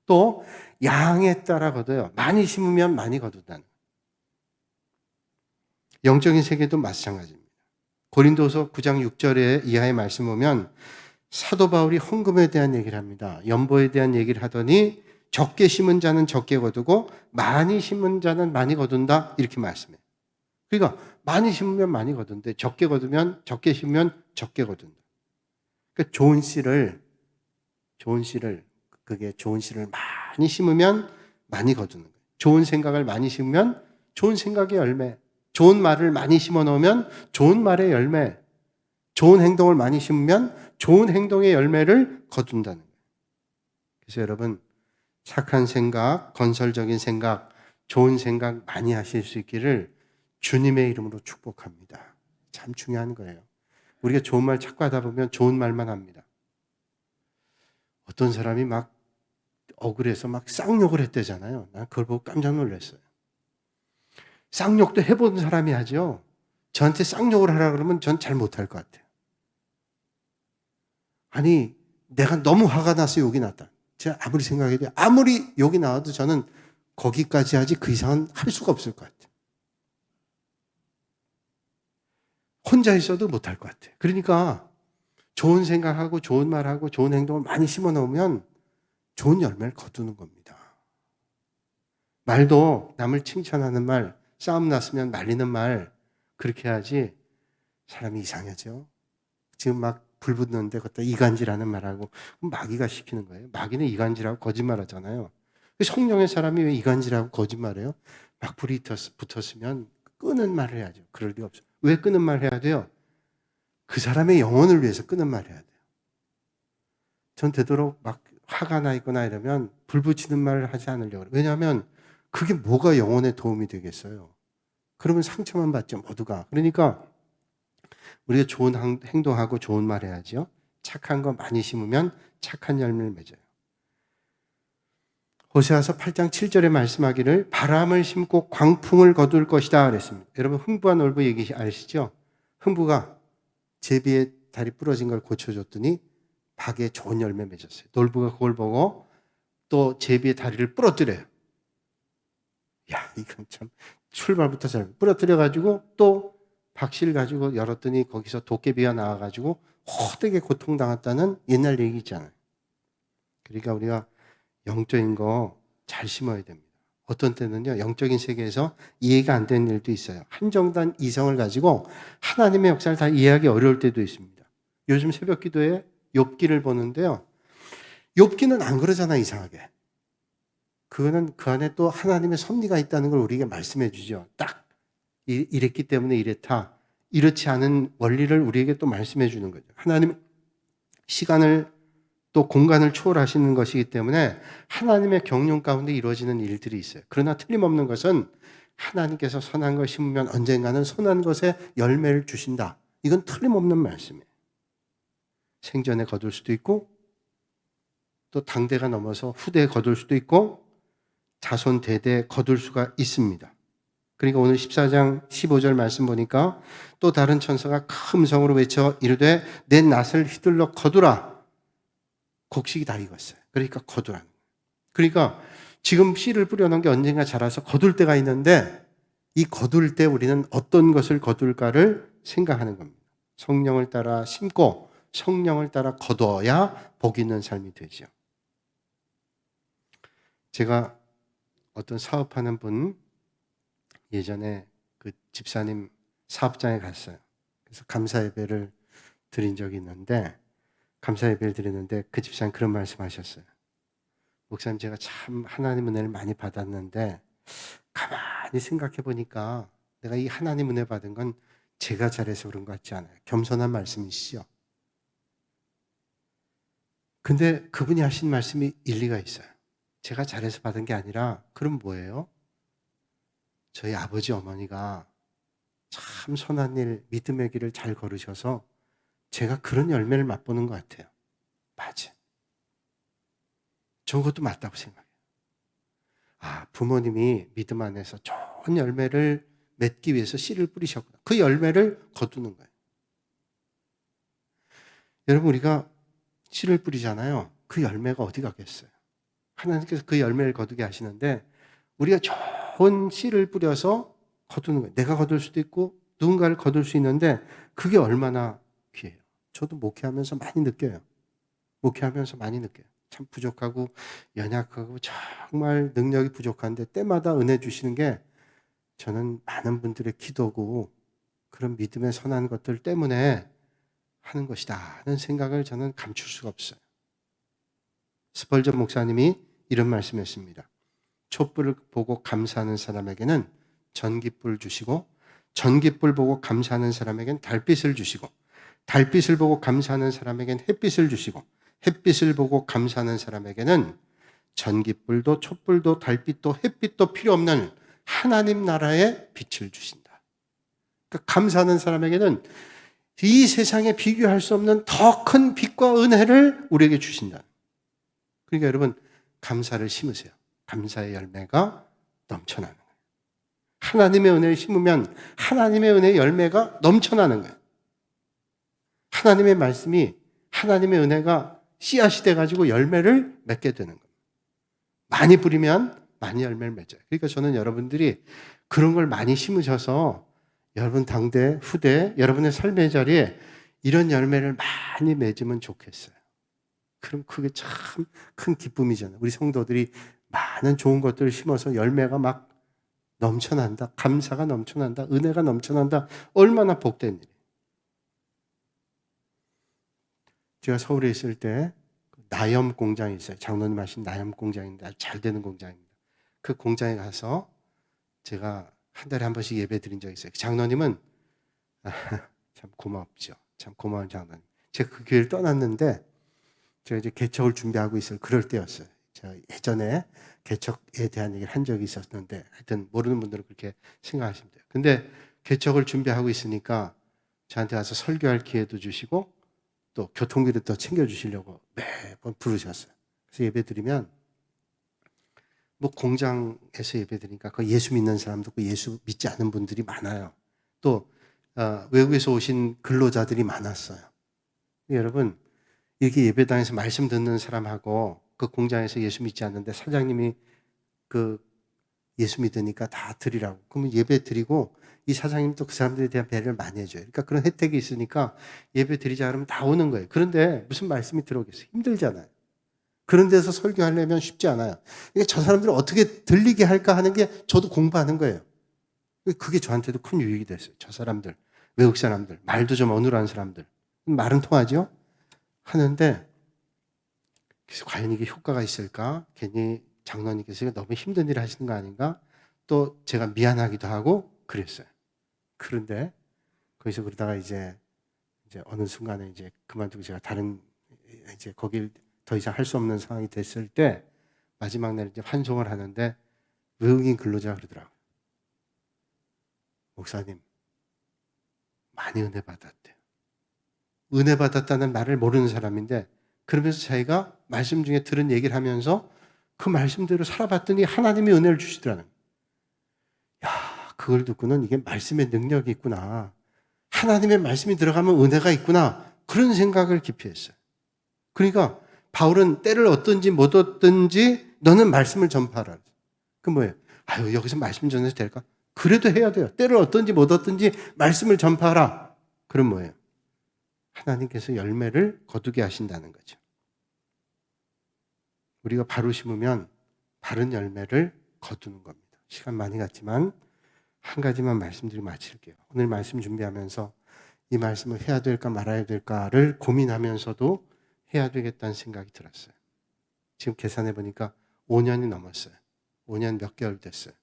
또 양에 따라 거둬요. 많이 심으면 많이 거둔다는 거예요. 영적인 세계도 마찬가지입니다. 고린도서 9장 6절에 이하의 말씀 보면 사도 바울이 헌금에 대한 얘기를 합니다. 연보에 대한 얘기를 하더니 적게 심은 자는 적게 거두고 많이 심은 자는 많이 거둔다 이렇게 말씀해요. 그러니까 많이 심으면 많이 거둔데 적게 거두면 적게 심으면 적게 거둔다. 그러니까 좋은 씨를 그게 좋은 씨를 많이 심으면 많이 거두는 거예요. 좋은 생각을 많이 심으면 좋은 생각의 열매, 좋은 말을 많이 심어 놓으면 좋은 말의 열매, 좋은 행동을 많이 심으면 좋은 행동의 열매를 거둔다는 거예요. 그래서 여러분 착한 생각, 건설적인 생각, 좋은 생각 많이 하실 수 있기를 주님의 이름으로 축복합니다. 참 중요한 거예요. 우리가 좋은 말 자꾸 하다 보면 좋은 말만 합니다. 어떤 사람이 막 억울해서 막 쌍욕을 했대잖아요. 난 그걸 보고 깜짝 놀랐어요. 쌍욕도 해본 사람이 하죠. 저한테 쌍욕을 하라 그러면 전 잘 못할 것 같아요. 아니, 내가 너무 화가 나서 욕이 났다. 제가 아무리 생각해도 아무리 욕이 나와도 저는 거기까지 하지 그 이상은 할 수가 없을 것 같아요. 혼자 있어도 못할 것 같아요. 그러니까 좋은 생각하고 좋은 말하고 좋은 행동을 많이 심어 놓으면 좋은 열매를 거두는 겁니다. 말도 남을 칭찬하는 말, 싸움 났으면 말리는 말 그렇게 해야지 사람이 이상하죠. 지금 막 불 붙는데 그것도 이간질하는 말하고 마귀가 시키는 거예요. 마귀는 이간질하고 거짓말하잖아요. 성령의 사람이 왜 이간질하고 거짓말해요? 막 불이 붙었으면 끄는 말을 해야죠. 그럴 리가 없어요. 왜 끄는 말 해야 돼요? 그 사람의 영혼을 위해서 끄는 말 해야 돼요. 전 되도록 막 화가 나 있거나 이러면 불 붙이는 말을 하지 않으려고 그래요. 왜냐하면 그게 뭐가 영혼에 도움이 되겠어요. 그러면 상처만 받죠, 모두가. 그러니까 우리가 좋은 행동하고 좋은 말 해야죠. 착한 거 많이 심으면 착한 열매를 맺어요. 호세아서 8장 7절에 말씀하기를 바람을 심고 광풍을 거둘 것이다 그랬습니다. 여러분 흥부와 놀부 얘기 아시죠? 흥부가 제비의 다리 부러진 걸 고쳐줬더니 박에 좋은 열매 맺었어요. 놀부가 그걸 보고 또 제비의 다리를 부러뜨려요. 야, 이건 참 출발부터 잘 부러뜨려가지고 또 박씨를 가지고 열었더니 거기서 도깨비가 나와가지고 호되게 고통당했다는 옛날 얘기 있잖아요. 그러니까 우리가 영적인 거 잘 심어야 됩니다. 어떤 때는요, 영적인 세계에서 이해가 안 되는 일도 있어요. 한정된 이성을 가지고 하나님의 역사를 다 이해하기 어려울 때도 있습니다. 요즘 새벽 기도에 욥기를 보는데요. 욥기는 안 그러잖아, 이상하게. 그거는 그 안에 또 하나님의 섭리가 있다는 걸 우리에게 말씀해 주죠. 딱 이랬기 때문에 이랬다. 이렇지 않은 원리를 우리에게 또 말씀해 주는 거죠. 하나님은 시간을 또 공간을 초월하시는 것이기 때문에 하나님의 경륜 가운데 이루어지는 일들이 있어요. 그러나 틀림없는 것은 하나님께서 선한 걸 심으면 언젠가는 선한 것에 열매를 주신다. 이건 틀림없는 말씀이에요. 생전에 거둘 수도 있고 또 당대가 넘어서 후대에 거둘 수도 있고 자손 대대에 거둘 수가 있습니다. 그러니까 오늘 14장 15절 말씀 보니까 또 다른 천사가 큰 음성으로 외쳐 이르되 내 낫을 휘둘러 거두라. 곡식이 다 익었어요. 그러니까 거두라는 거예요. 그러니까 지금 씨를 뿌려놓은 게 언젠가 자라서 거둘 때가 있는데 이 거둘 때 우리는 어떤 것을 거둘까를 생각하는 겁니다. 성령을 따라 심고 성령을 따라 거두어야 복 있는 삶이 되죠. 제가 어떤 사업하는 분 예전에 그 집사님 사업장에 갔어요. 그래서 감사 예배를 드린 적이 있는데 감사 예배를 드렸는데 그 집사님 그런 말씀하셨어요. 목사님 제가 참 하나님 은혜를 많이 받았는데 가만히 생각해 보니까 내가 이 하나님 은혜 받은 건 제가 잘해서 그런 것 같지 않아요. 겸손한 말씀이시죠. 근데 그분이 하신 말씀이 일리가 있어요. 제가 잘해서 받은 게 아니라 그럼 뭐예요? 저희 아버지 어머니가 참 선한 일, 믿음의 길을 잘 걸으셔서 제가 그런 열매를 맛보는 것 같아요. 맞아. 저 그것도 맞다고 생각해요. 아, 부모님이 믿음 안에서 좋은 열매를 맺기 위해서 씨를 뿌리셨구나. 그 열매를 거두는 거예요. 여러분, 우리가 씨를 뿌리잖아요. 그 열매가 어디 가겠어요? 하나님께서 그 열매를 거두게 하시는데 우리가 좋은 씨를 뿌려서 거두는 거예요. 내가 거둘 수도 있고 누군가를 거둘 수 있는데 그게 얼마나 귀해요. 저도 목회하면서 많이 느껴요. 목회하면서 많이 느껴요. 참 부족하고 연약하고 정말 능력이 부족한데 때마다 은혜 주시는 게 저는 많은 분들의 기도고 그런 믿음의 선한 것들 때문에 하는 것이다 하는 생각을 저는 감출 수가 없어요. 스펄전 목사님이 이런 말씀했습니다. 촛불을 보고 감사하는 사람에게는 전깃불 주시고 전깃불 보고 감사하는 사람에게는 달빛을 주시고 달빛을 보고 감사하는 사람에게는 햇빛을 주시고 햇빛을 보고 감사하는 사람에게는 전깃불도 촛불도 달빛도 햇빛도 필요 없는 하나님 나라의 빛을 주신다. 그러니까 감사하는 사람에게는 이 세상에 비교할 수 없는 더 큰 빛과 은혜를 우리에게 주신다. 그러니까 여러분 감사를 심으세요. 감사의 열매가 넘쳐나는 거예요. 하나님의 은혜를 심으면 하나님의 은혜의 열매가 넘쳐나는 거예요. 하나님의 말씀이, 하나님의 은혜가 씨앗이 돼가지고 열매를 맺게 되는 거예요. 많이 뿌리면 많이 열매를 맺어요. 그러니까 저는 여러분들이 그런 걸 많이 심으셔서 여러분 당대, 후대, 여러분의 삶의 자리에 이런 열매를 많이 맺으면 좋겠어요. 그럼 그게 참 큰 기쁨이잖아요. 우리 성도들이 많은 좋은 것들을 심어서 열매가 막 넘쳐난다. 감사가 넘쳐난다. 은혜가 넘쳐난다. 얼마나 복된 일이에요. 제가 서울에 있을 때 나염 공장이 있어요. 장로님 하신 나염 공장인데 아주 잘 되는 공장입니다. 그 공장에 가서 제가 한 달에 한 번씩 예배 드린 적이 있어요. 장로님은 참 고맙죠. 참 고마운 장로님. 제가 그 교회를 떠났는데 제가 이제 개척을 준비하고 있을 그럴 때였어요. 제가 예전에 개척에 대한 얘기를 한 적이 있었는데 하여튼 모르는 분들은 그렇게 생각하시면 돼요. 근데 개척을 준비하고 있으니까 저한테 와서 설교할 기회도 주시고 또 교통비를 더 챙겨주시려고 매번 부르셨어요. 그래서 예배 드리면 뭐 공장에서 예배 드리니까 그 예수 믿는 사람도 있고 예수 믿지 않는 분들이 많아요. 또 외국에서 오신 근로자들이 많았어요. 여러분 이렇게 예배당에서 말씀 듣는 사람하고 그 공장에서 예수 믿지 않는데 사장님이 그 예수 믿으니까 다 드리라고. 그러면 예배 드리고 이 사장님도 그 사람들에 대한 배려를 많이 해줘요. 그러니까 그런 혜택이 있으니까 예배 드리자 그러면 다 오는 거예요. 그런데 무슨 말씀이 들어오겠어요? 힘들잖아요. 그런 데서 설교하려면 쉽지 않아요. 그러니까 저 사람들을 어떻게 들리게 할까 하는 게 저도 공부하는 거예요. 그게 저한테도 큰 유익이 됐어요. 저 사람들, 외국 사람들, 말도 좀 어눌한 사람들. 말은 통하죠? 하는데 그래서 과연 이게 효과가 있을까? 괜히 장로님께서 너무 힘든 일을 하시는 거 아닌가? 또 제가 미안하기도 하고 그랬어요. 그런데 거기서 그러다가 이제 어느 순간에 이제 그만두고 제가 다른 이제 거길 더 이상 할 수 없는 상황이 됐을 때 마지막 날 이제 환송을 하는데 외국인 근로자가 그러더라고요. 목사님, 많이 은혜 받았대요. 은혜 받았다는 말을 모르는 사람인데 그러면서 자기가 말씀 중에 들은 얘기를 하면서 그 말씀대로 살아봤더니 하나님이 은혜를 주시더라는 거예요. 야, 그걸 듣고는 이게 말씀의 능력이 있구나. 하나님의 말씀이 들어가면 은혜가 있구나. 그런 생각을 깊이 했어요. 그러니까 바울은 때를 얻든지 못 얻든지 너는 말씀을 전파하라. 그 뭐예요? 아유, 여기서 말씀 전해도 될까? 그래도 해야 돼요. 때를 얻든지 못 얻든지 말씀을 전파하라. 그럼 뭐예요? 하나님께서 열매를 거두게 하신다는 거죠. 우리가 바로 심으면 바른 열매를 거두는 겁니다. 시간 많이 갔지만 한 가지만 말씀드리고 마칠게요. 오늘 말씀 준비하면서 이 말씀을 해야 될까 말아야 될까를 고민하면서도 해야 되겠다는 생각이 들었어요. 지금 계산해 보니까 5년이 넘었어요. 5년 몇 개월 됐어요.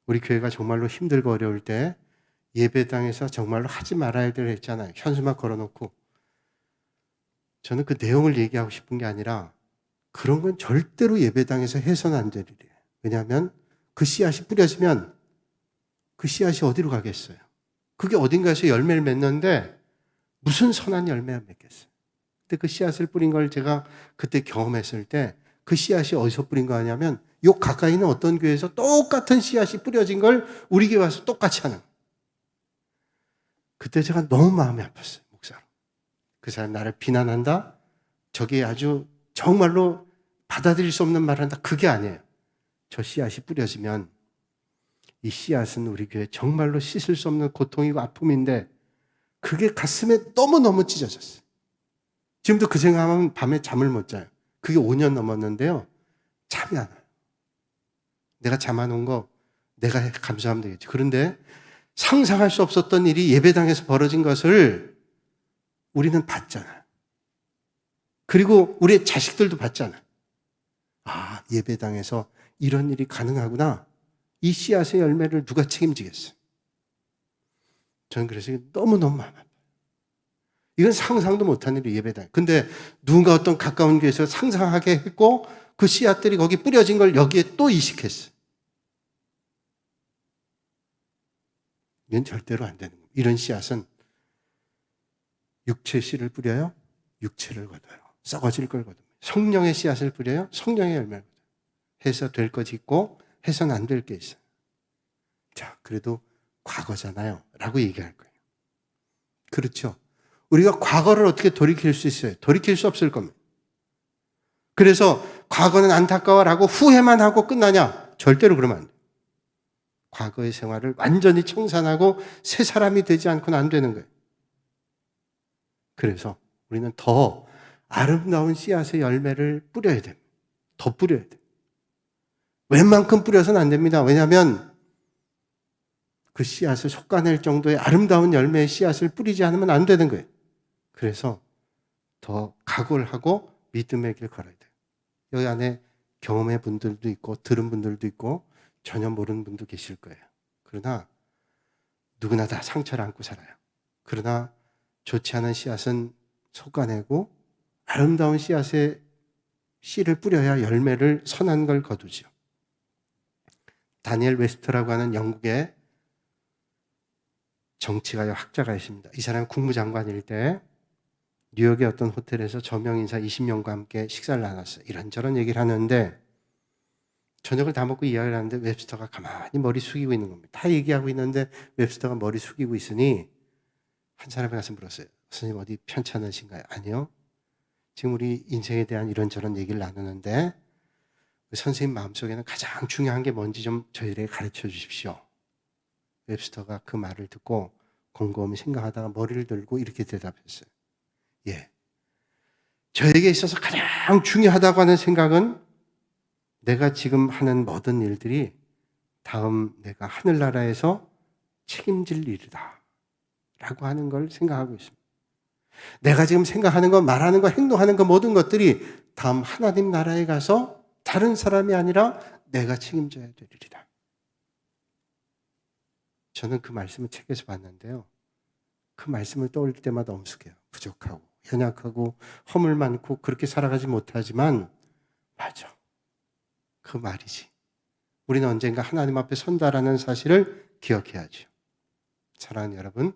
우리 교회가 정말로 힘들고 어려울 때 예배당에서 정말로 하지 말아야 될 했잖아요. 현수막 걸어놓고. 저는 그 내용을 얘기하고 싶은 게 아니라 그런 건 절대로 예배당에서 해서는 안 될 일이에요. 왜냐하면 그 씨앗이 뿌려지면 그 씨앗이 어디로 가겠어요? 그게 어딘가에서 열매를 맺는데 무슨 선한 열매가 맺겠어요? 근데 그 씨앗을 뿌린 걸 제가 그때 경험했을 때 그 씨앗이 어디서 뿌린 거 아니냐면 요 가까이 있는 어떤 교회에서 똑같은 씨앗이 뿌려진 걸 우리 교회 와서 똑같이 하는. 그때 제가 너무 마음이 아팠어요. 목사로. 그 사람 나를 비난한다? 저게 아주 정말로 받아들일 수 없는 말을 한다. 그게 아니에요. 저 씨앗이 뿌려지면 이 씨앗은 우리 교회 정말로 씻을 수 없는 고통이고 아픔인데 그게 가슴에 너무너무 찢어졌어요. 지금도 그 생각하면 밤에 잠을 못 자요. 그게 5년 넘었는데요. 잠이 안 와요. 내가 잠 안 온 거 내가 감수하면 되겠지. 그런데 상상할 수 없었던 일이 예배당에서 벌어진 것을 우리는 봤잖아요. 그리고 우리의 자식들도 봤잖아요. 아, 예배당에서 이런 일이 가능하구나. 이 씨앗의 열매를 누가 책임지겠어요? 저는 그래서 너무너무 마음 아파요. 이건 상상도 못한 일이 예배당. 근데 누군가 어떤 가까운 교회에서 상상하게 했고 그 씨앗들이 거기 뿌려진 걸 여기에 또 이식했어요. 이건 절대로 안 되는 거예요. 이런 씨앗은 육체 씨를 뿌려요. 육체를 거둬요. 썩어질 걸 거둬요. 성령의 씨앗을 뿌려요. 성령의 열매를 거둬요. 해서 될 것이 있고 해서는 안 될 게 있어요. 자, 그래도 과거잖아요 라고 얘기할 거예요. 그렇죠? 우리가 과거를 어떻게 돌이킬 수 있어요? 돌이킬 수 없을 겁니다. 그래서 과거는 안타까워라고 후회만 하고 끝나냐? 절대로 그러면 안 돼요. 과거의 생활을 완전히 청산하고 새 사람이 되지 않고는 안 되는 거예요. 그래서 우리는 더 아름다운 씨앗의 열매를 뿌려야 됩니다. 더 뿌려야 돼요. 웬만큼 뿌려서는 안 됩니다. 왜냐하면 그 씨앗을 솎아낼 정도의 아름다운 열매의 씨앗을 뿌리지 않으면 안 되는 거예요. 그래서 더 각오를 하고 믿음의 길 걸어야 돼요. 여기 안에 경험의 분들도 있고 들은 분들도 있고 전혀 모르는 분도 계실 거예요. 그러나 누구나 다 상처를 안고 살아요. 그러나 좋지 않은 씨앗은 솎아내고 아름다운 씨앗의 씨를 뿌려야 열매를 선한 걸 거두죠. 다니엘 웨스터라고 하는 영국의 정치가요 학자가 있습니다. 이 사람은 국무장관일 때 뉴욕의 어떤 호텔에서 저명 인사 20명과 함께 식사를 나눴어요. 이런저런 얘기를 하는데 저녁을 다 먹고 이야기를 하는데 웹스터가 가만히 머리 숙이고 있는 겁니다. 다 얘기하고 있는데 웹스터가 머리 숙이고 있으니 한 사람이 가서 물었어요. 선생님 어디 편찮으신가요? 아니요. 지금 우리 인생에 대한 이런저런 얘기를 나누는데 선생님 마음속에는 가장 중요한 게 뭔지 좀 저희에게 가르쳐 주십시오. 웹스터가 그 말을 듣고 곰곰이 생각하다가 머리를 들고 이렇게 대답했어요. 예, 저에게 있어서 가장 중요하다고 하는 생각은 내가 지금 하는 모든 일들이 다음 내가 하늘나라에서 책임질 일이다 라고 하는 걸 생각하고 있습니다. 내가 지금 생각하는 것, 말하는 것, 행동하는 것 모든 것들이 다음 하나님 나라에 가서 다른 사람이 아니라 내가 책임져야 될 일이다. 저는 그 말씀을 책에서 봤는데요. 그 말씀을 떠올릴 때마다 엄숙해요. 부족하고 연약하고 허물 많고 그렇게 살아가지 못하지만 맞아. 그 말이지. 우리는 언젠가 하나님 앞에 선다라는 사실을 기억해야죠. 사랑하는 여러분,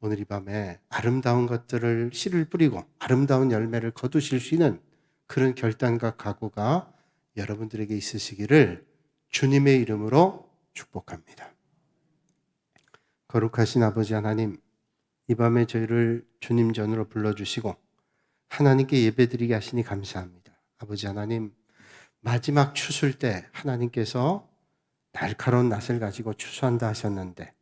오늘 이 밤에 아름다운 것들을 씨를 뿌리고 아름다운 열매를 거두실 수 있는 그런 결단과 각오가 여러분들에게 있으시기를 주님의 이름으로 축복합니다. 거룩하신 아버지 하나님, 이 밤에 저희를 주님 전으로 불러주시고 하나님께 예배드리게 하시니 감사합니다. 아버지 하나님, 마지막 추수일 때 하나님께서 날카로운 낫을 가지고 추수한다 하셨는데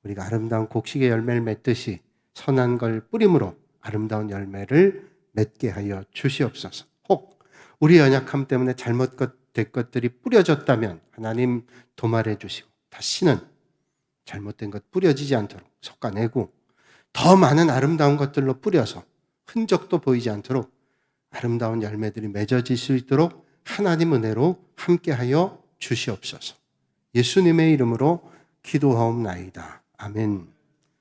우리가 아름다운 곡식의 열매를 맺듯이 선한 걸 뿌림으로 아름다운 열매를 맺게 하여 주시옵소서. 혹 우리 연약함 때문에 잘못된 것들이 뿌려졌다면 하나님 도말해 주시고 다시는 잘못된 것 뿌려지지 않도록 솎아내고 더 많은 아름다운 것들로 뿌려서 흔적도 보이지 않도록 아름다운 열매들이 맺어질 수 있도록 하나님 은혜로 함께하여 주시옵소서. 예수님의 이름으로 기도하옵나이다. 아멘.